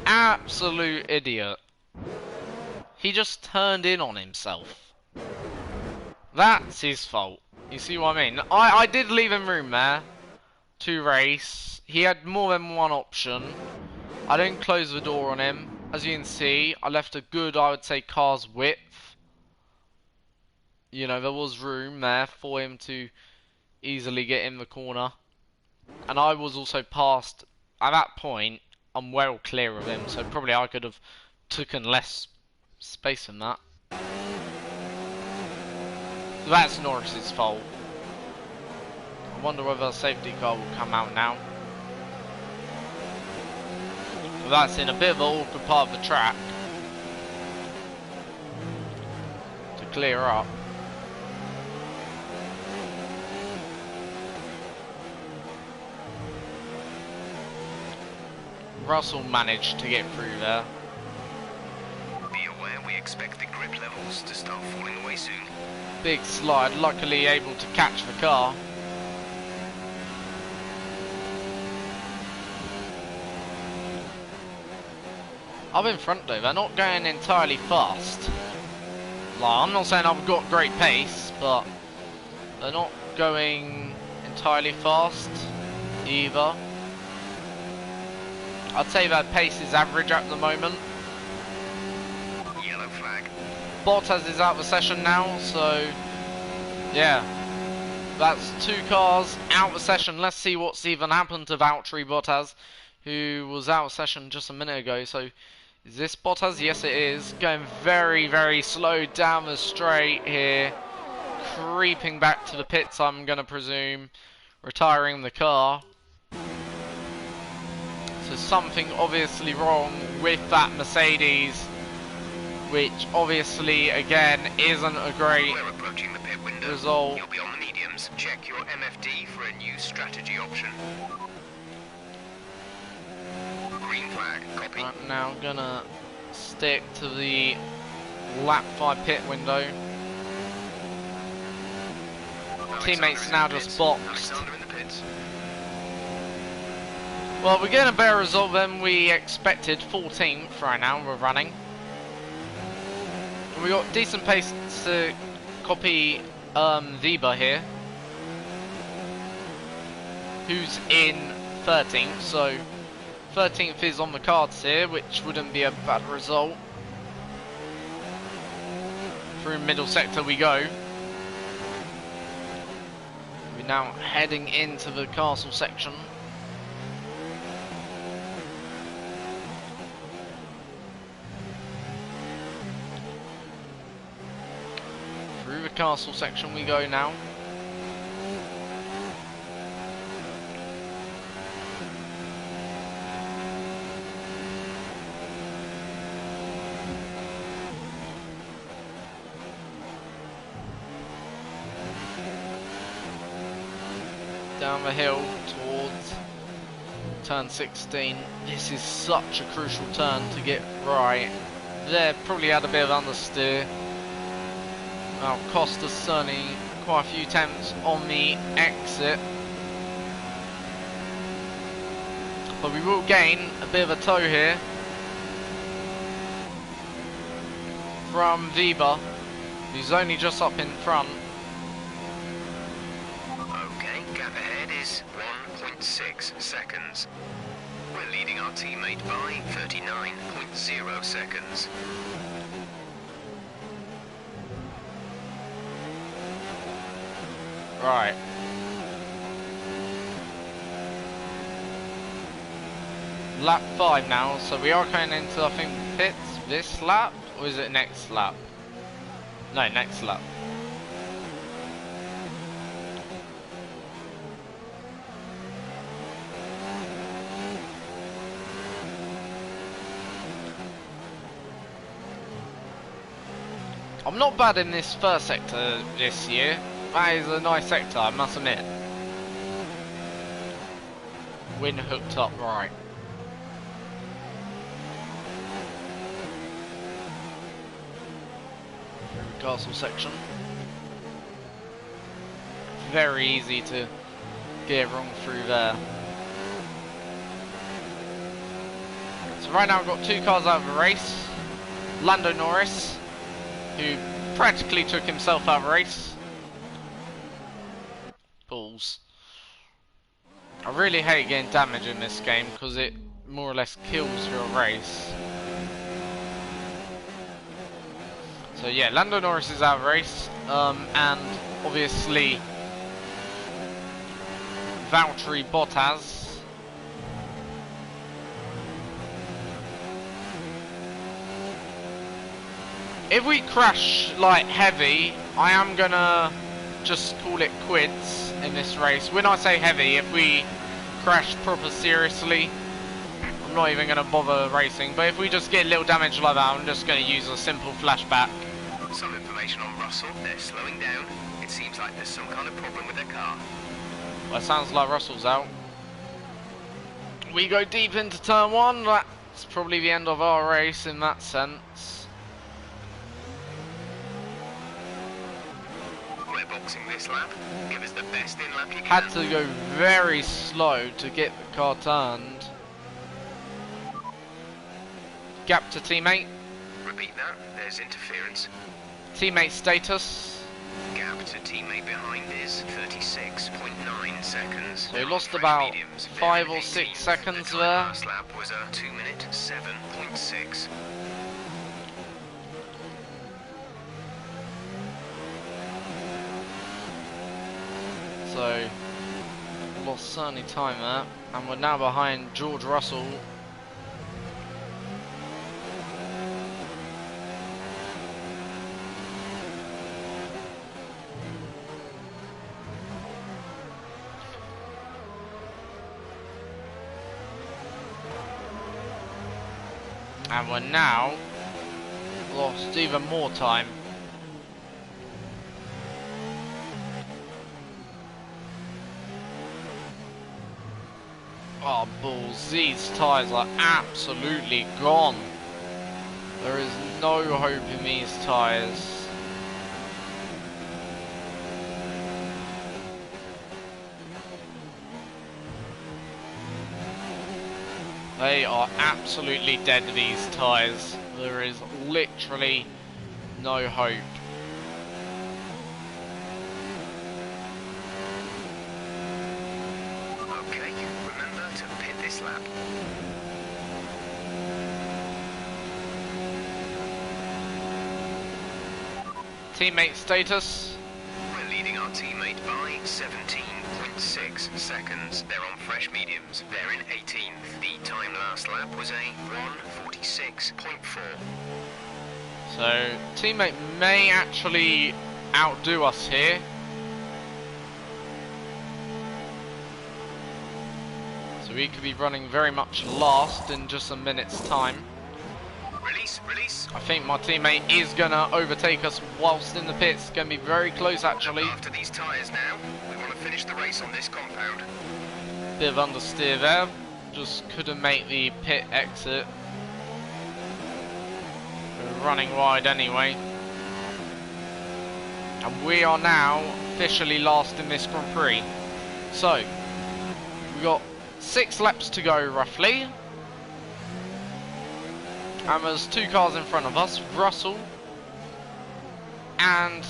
Absolute idiot. He just turned in on himself. That's his fault. You see what I mean? I did leave him room there to race. He had more than one option. I didn't close the door on him. As you can see, I left a good, I would say, car's width. You know, there was room there for him to easily get in the corner. And I was also past, at that point, I'm well clear of him, so probably I could have taken less space than that. So that's Norris's fault. I wonder whether a safety car will come out now. So that's in a bit of an awkward part of the track to clear up. Russell managed to get through there. Be aware we expect the grip levels to start falling away soon. Big slide, luckily able to catch the car. Up in front though, they're not going entirely fast. Like, I'm not saying I've got great pace, but they're not going entirely fast either. I'd say their pace is average at the moment. Yellow flag. Bottas is out of the session now, so yeah. That's 2 cars out of the session. Let's see what's even happened to Valtteri Bottas, who was out of session just a minute ago. So is this Bottas? Yes it is. Going very, very slow down the straight here. Creeping back to the pits, I'm going to presume. Retiring the car. So something obviously wrong with that Mercedes, which obviously again isn't a great We're approaching the pit window. result. You'll be on the mediums. Check your MFD for a new strategy option. Green flag. Copy. I'm now gonna stick to the lap 5 pit window. Teammates now just boxed. Alexander in the pits. Well, we're getting a better result than we expected. 14th right now we're running. We got decent pace to copy Weber here, who's in 13th, so 13th is on the cards here, which wouldn't be a bad result. Through middle sector we go. We're now heading into the castle section. Through the castle section we go now. Down the hill towards turn 16. This is such a crucial turn to get right. There probably had a bit of understeer. Now cost us certainly quite a few attempts on the exit. But we will gain a bit of a tow here from Weber, who's only just up in front. Okay, gap ahead is 1.6 seconds. We're leading our teammate by 39.0 seconds. Right. Lap 5 now, so we are going into, I think, pits this lap, or is it next lap? No, next lap. I'm not bad in this first sector this year. That is a nice sector, I must admit. Wind hooked up right. Castle section. very easy to get wrong through there. So right now we've got 2 cars out of the race. Lando Norris, who practically took himself out of the race. Balls. I really hate getting damage in this game because it more or less kills your race. So yeah, Lando Norris is out of the race, and obviously Valtteri Bottas. If we crash like heavy, I am gonna just call it quits in this race. When I say heavy, if we crash proper seriously, I'm not even gonna bother racing. But if we just get a little damage like that, I'm just gonna use a simple flashback. Some information on Russell. They're slowing down. It seems like there's some kind of problem with their car. Well, it sounds like Russell's out. We go deep into turn 1. That's probably the end of our race in that sense. We're boxing this lap. Give us the best in lap you can. Had to go very slow to get the car turned. Gap to teammate. Repeat that. There's interference. Teammate status. Gap to teammate behind is 36.9 seconds. So we lost about 5 or 6 seconds there. Last lap was a 2 minute 7.6. So lost certainly time there, and we're now behind George Russell. And we're now lost even more time. Oh, balls. These tyres are absolutely gone. There is no hope in these tyres. They are absolutely dead, these tyres. There is literally no hope. Okay, remember to pit this lap. Teammate status. We're leading our teammate by 17.6 seconds. They're on fresh mediums. They're in 18th. The time last lap was a 1:46.4. So, teammate may actually outdo us here. So we could be running very much last in just a minute's time. Release, release. I think my teammate is going to overtake us whilst in the pits. Going to be very close actually. After these tyres now, we want to finish the race on this compound. Bit of understeer there. Just couldn't make the pit exit. We're running wide anyway. And we are now officially last in this Grand Prix. So, we've got 6 laps to go roughly. And there's 2 cars in front of us, Russell and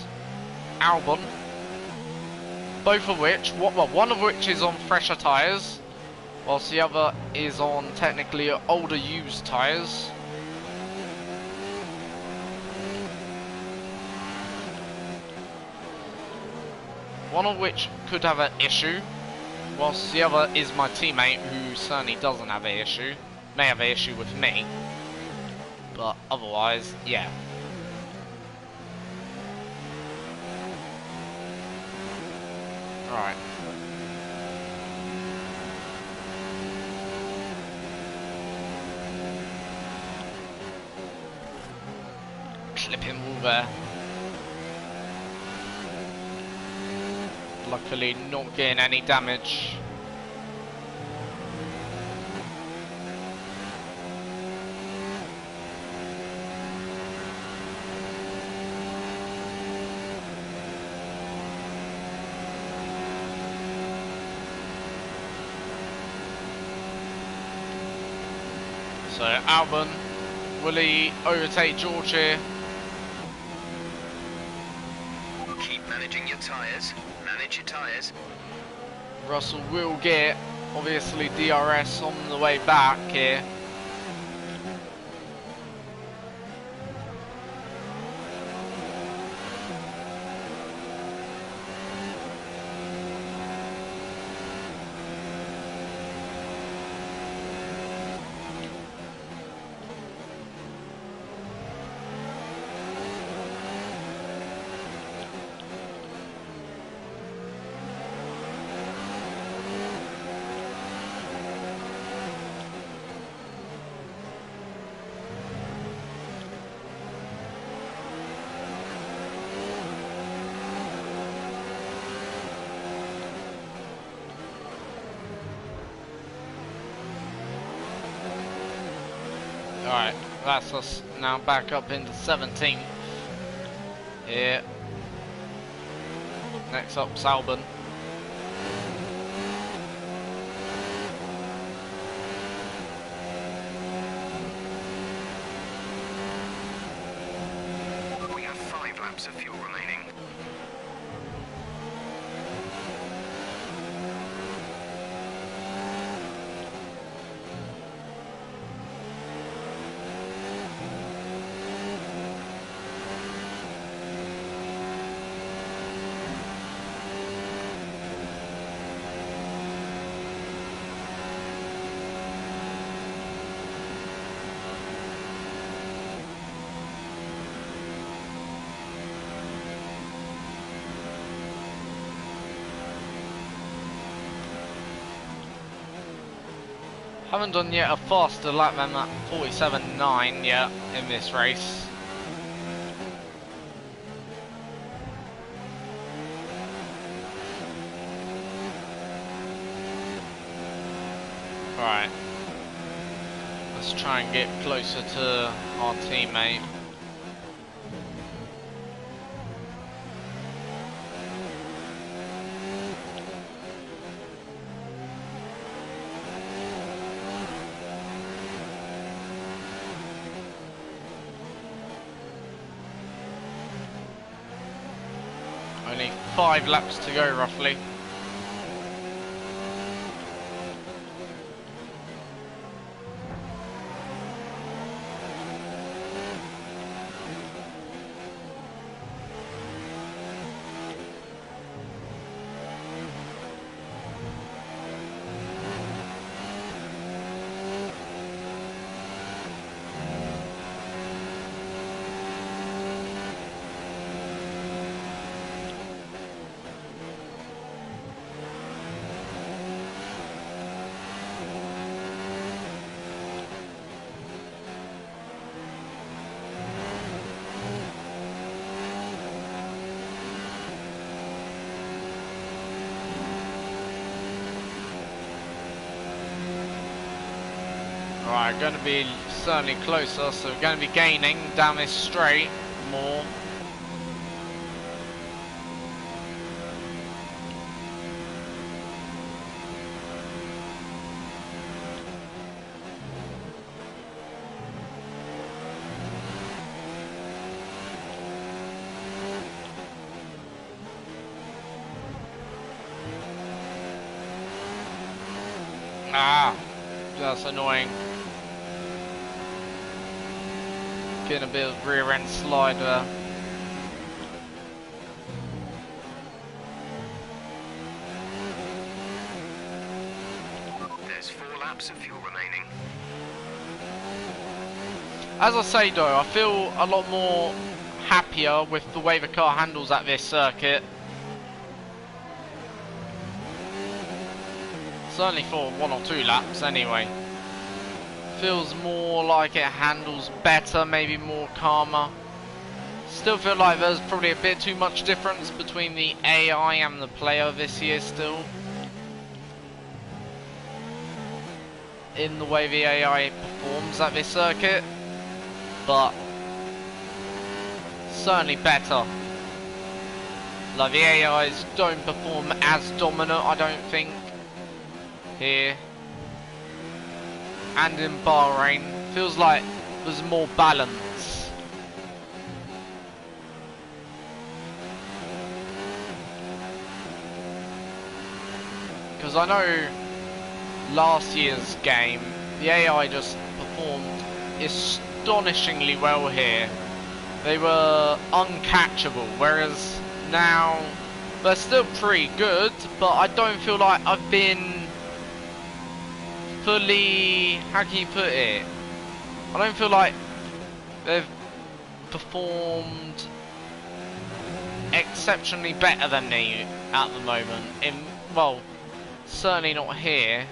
Albon. Both of which, well, one of which is on fresher tyres, whilst the other is on technically older used tyres. One of which could have an issue, whilst the other is my teammate who certainly doesn't have an issue. May have an issue with me. But otherwise, yeah. Right. Clipping wall there. Luckily not getting any damage. So Albon, will he overtake George here? Keep managing your tyres. Manage your tyres. Russell will get, obviously, DRS on the way back here. Alright, that's us now back up into 17th. Here. Next up, Albon. We have 5 laps of fuel remaining. Haven't done yet a faster lap than that 47.9 yet in this race. Right. Let's try and get closer to our teammate. Only 5 laps to go, roughly. Right, going to be certainly closer, so we're going to be gaining down this straight more. Ah, that's annoying. Getting a bit of rear end slide there. There's 4 laps of fuel remaining. As I say though, I feel a lot more happier with the way the car handles at this circuit. Certainly for 1 or 2 laps anyway. Feels more like it handles better, maybe more calmer. Still feel like there's probably a bit too much difference between the AI and the player this year still. In the way the AI performs at this circuit. But certainly better. Like the AIs don't perform as dominant, I don't think. Here. And in Bahrain, Feels like there's more balance. Because I know last year's game, the AI just performed astonishingly well here. They were uncatchable, whereas now they're still pretty good, but I don't feel like I've been fully, how can you put it? I don't feel like they've performed exceptionally better than me at the moment. Well, certainly not here.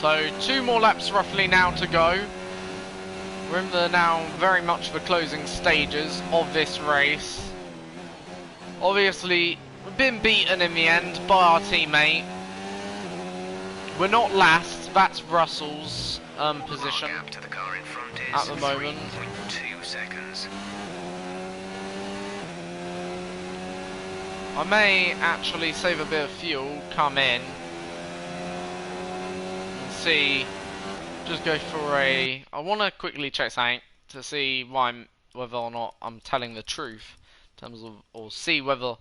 So 2 more laps roughly now to go. We're in the now very much the closing stages of this race. Obviously, we've been beaten in the end by our teammate. We're not last, that's Russell's position To the car in front is at the moment. 3.2 seconds. I may actually save a bit of fuel, come in, and see, just go for a, I want to quickly check something to see whether or not I'm telling the truth, in terms of, or see whether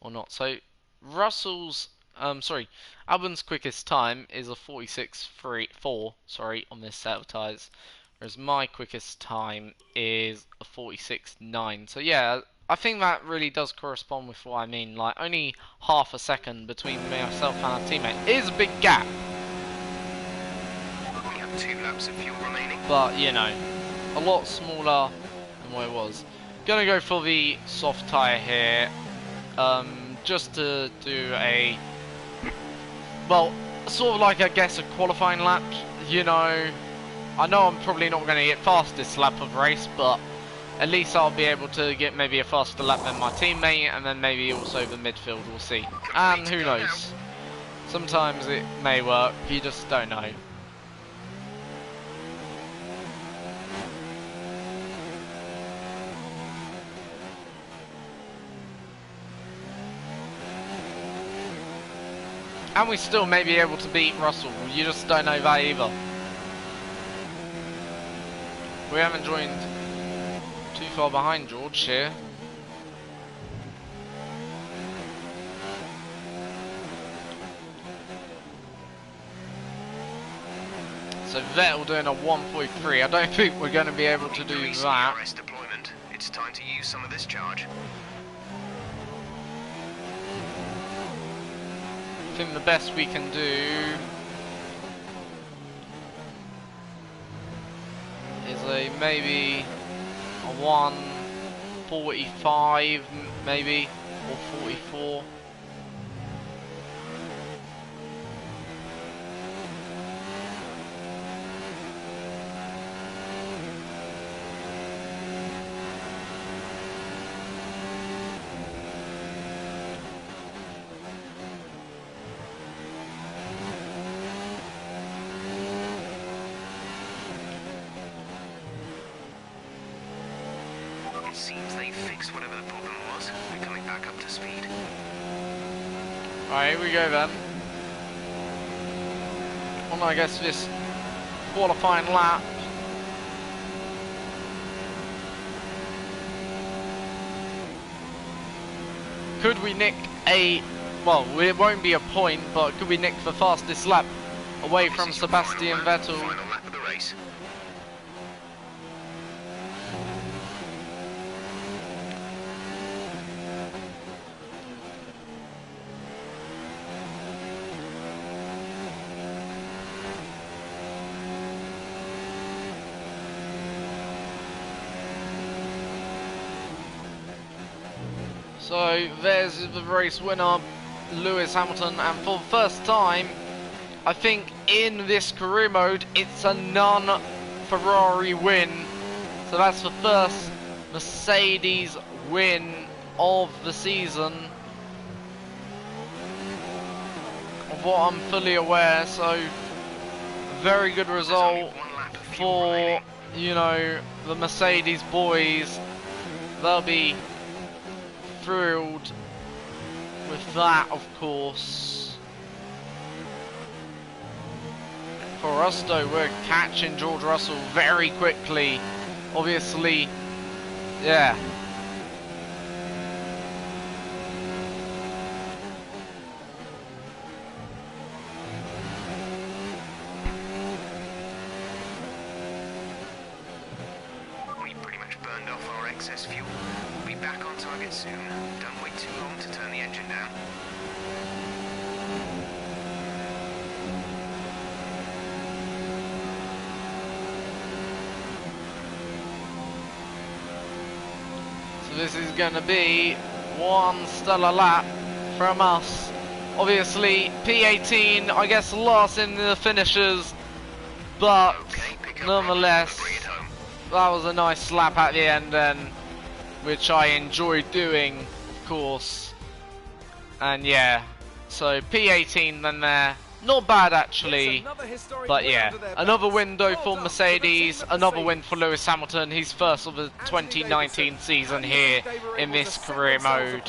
or not. So, Russell's, Albon's quickest time is a 46.4, on this set of tyres, whereas my quickest time is a 46.9. So yeah, I think that really does correspond with what I mean. Like, only half a second between myself and our teammate is a big gap. We have 2 laps of fuel remaining. But, you know, a lot smaller than what it was. Gonna go for the soft tyre here. Just to do a, well, sort of like, I guess, a qualifying lap. You know, I know I'm probably not going to get fastest lap of race, but at least I'll be able to get maybe a faster lap than my teammate, and then maybe also the midfield, we'll see. And who knows? Sometimes it may work, you just don't know. And we still may be able to beat Russell, you just don't know that either. We haven't joined too far behind George here. So Vettel doing a 1.3. I don't think we're going to be able to do that. Deployment. It's time to use some of this charge. I think the best we can do is a maybe a 1:45 maybe, or 44. Seems they fixed whatever the problem was. We're coming back up to speed. Alright, here we go then. On, I guess, this qualifying lap. Could we nick a, well, it won't be a point, but could we nick the fastest lap away from Sebastian Vettel? Final lap of the race. So there's the race winner, Lewis Hamilton, and for the first time, I think in this career mode, it's a non-Ferrari win. So that's the first Mercedes win of the season, of what I'm fully aware. So very good result for, you know, the Mercedes boys. They'll be thrilled with that, of course. For us though, we're catching George Russell very quickly, obviously. Yeah. We pretty much burned off our excess fuel. We'll be back on target soon. Don't wait too long to turn the engine down. This is going to be one stellar lap from us. Obviously, P18, I guess, last in the finishes, but nonetheless, that was a nice lap at the end, then, which I enjoyed doing, of course. And yeah, so P18 then there. Not bad actually, but yeah, another win though for Mercedes, another win for Lewis Hamilton, his first of the 2019 season here in this career mode,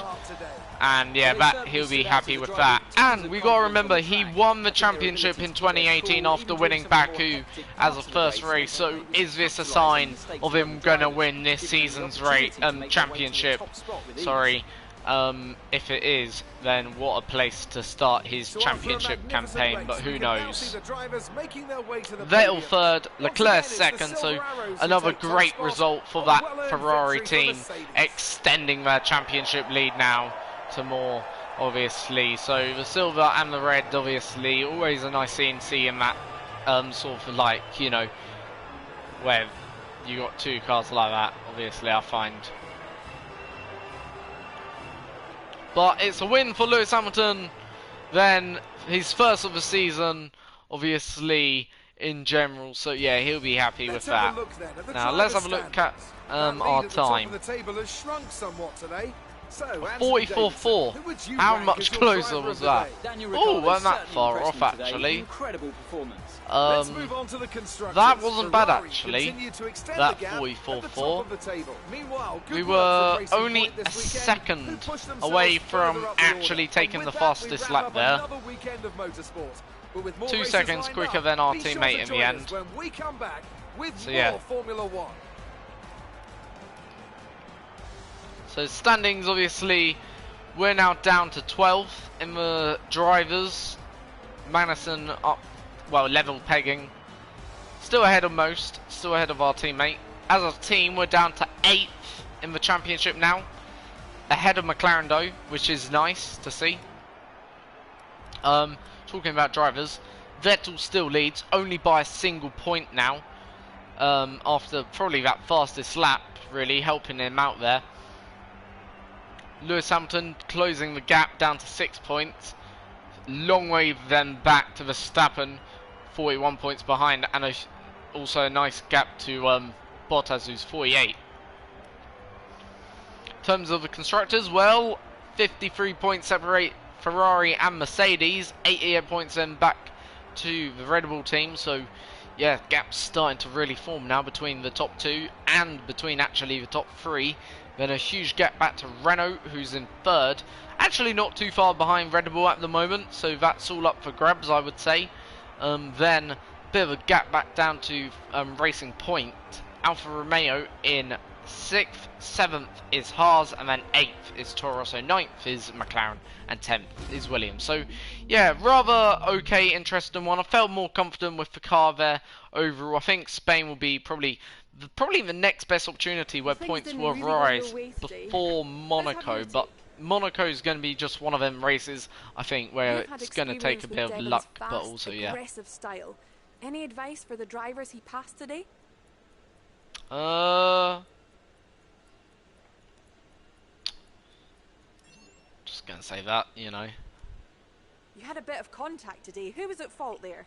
and yeah, that he'll be happy with that. And we gotta remember, he won the championship in 2018 after winning Baku as a first race, so is this a sign of him gonna win this season's championship? Sorry. If it is, then what a place to start his championship campaign, but who knows. Vettel third, Leclerc second, so another great result for that Ferrari team, extending their championship lead now to more, obviously. So the silver and the red, obviously, always a nice CNC in that sort of, like, you know, where you got two cars like that, obviously, I find. But it's a win for Lewis Hamilton, then his first of the season, obviously, in general. So yeah, he'll be happy with that. Now let's have a look at our time. 44.4. How much closer was that? Oh, wasn't that far off actually. Incredible performance. That wasn't bad actually. That 44.4. We were only a second away from actually taking the fastest lap there. 2 seconds quicker than our teammate in the end. So yeah. So standings, obviously, we're now down to 12th in the drivers. Madison up, well, level pegging. Still ahead of most, still ahead of our teammate. As a team, we're down to 8th in the championship now. Ahead of McLaren though, which is nice to see. Talking about drivers, Vettel still leads, only by a single point now. After probably that fastest lap, really helping him out there. Lewis Hamilton closing the gap down to 6 points. Long way then back to Verstappen, 41 points behind, and also a nice gap to Bottas, who's 48. In terms of the constructors, well, 53 points separate Ferrari and Mercedes, 88 points then back to the Red Bull team. So yeah, gap's starting to really form now between the top two and between actually the top three. Then a huge gap back to Renault, who's in third. Actually not too far behind Red Bull at the moment, so that's all up for grabs, I would say. Then a bit of a gap back down to Racing Point. Alfa Romeo in 6th, 7th is Haas, and then 8th is Toro Rosso, 9th is McLaren, and 10th is Williams. So yeah, rather okay, interesting one. I felt more confident with the car there overall. I think Spain will be probably the next best opportunity where points will rise before Monaco, but Monaco is going to be just one of them races, I think, where it's going to take a bit of luck, but also, yeah. Style. Any advice for the drivers he passed today? gonna say that, you know. You had a bit of contact today. Who was at fault there?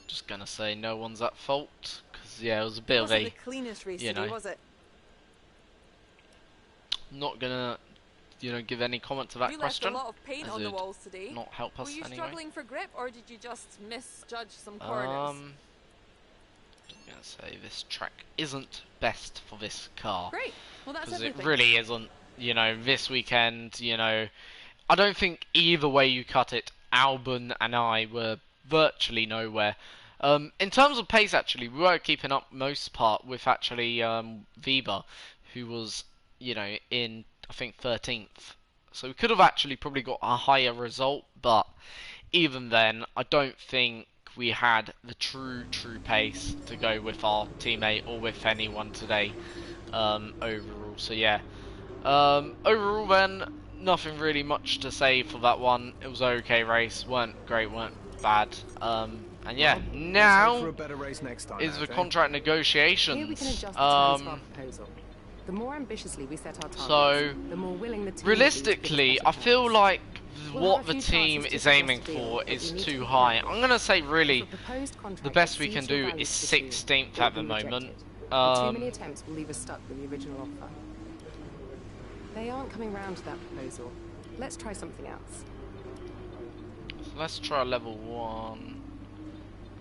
Just gonna say no one's at fault, because yeah, it was a bit It of wasn't a, the cleanest race you today, know, was it? not gonna, you know, give any comment to that You question. left a lot of paint as on the it'd walls today. not help us Were you anyway. struggling for grip, or did you just misjudge some corners? I'm gonna say this track isn't best for this car. Great. Well, that's Because it everything. really isn't. You know, this weekend, you know, I don't think either way you cut it, Albon and I were virtually nowhere. In terms of pace, actually, we were keeping up most part with actually Weber, who was, you know, in, I think, 13th. So we could have actually probably got a higher result, but even then, I don't think we had the true pace to go with our teammate or with anyone today overall. So yeah, overall then, nothing really much to say for that one. It was an okay race, weren't great, weren't bad. And yeah, now for a better race next time, is the okay? contract Here we can negotiations. adjust the terms of our proposal. The more ambitiously we set our targets, So, the more willing the team realistically, will be I to feel terms. like We'll what have the a few team chances to is suggest aiming a deal, for but is we need to too be high. careful. I'm gonna say If really a proposed contract the best we exceeds can your do values is for the team, 16th it will at the be moment. rejected. Too many attempts will leave us stuck with the original offer. They aren't coming round to that proposal. Let's try something else. So let's try level 1.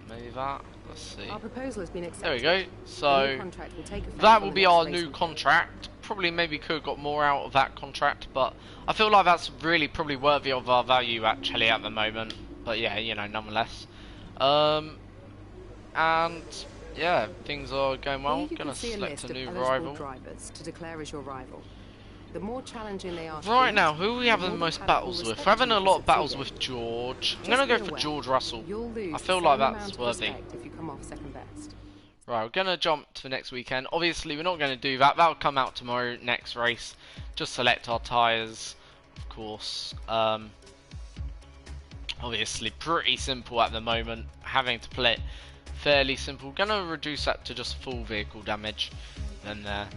Maybe that. Let's see. Our proposal has been There accepted. we go. The new So contract will take effect that on will the be next our race new weekend. contract. Probably maybe could have got more out of that contract, but I feel like that's really probably worthy of our value actually at the moment. But yeah, you know, nonetheless. And yeah, things are going well. Here you Gonna can see a select list a of new eligible rival. drivers to declare as your rival. The more challenging they are to Right beat, now, who are we having the more most paddock will battles with? respect We're having you a for lot of battles succeeding. with George. I'm Just gonna go be for aware, George Russell. You'll lose I the feel same like amount that's of worthy. respect if you come off second best. Right, we're going to jump to the next weekend. Obviously, we're not going to do that. That'll come out tomorrow, next race. Just select our tyres, of course. Obviously, pretty simple at the moment. Having to play it fairly simple. Going to reduce that to just full vehicle damage. Then there.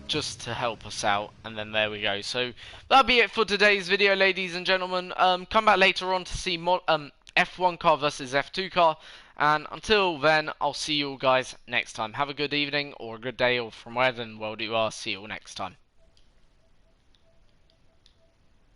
Just to help us out. And then there we go. So, that'll be it for today's video, ladies and gentlemen. Come back later on to see F1 car versus F2 car. And until then, I'll see you all guys next time. Have a good evening or a good day or from wherever in the world you are. See you all next time.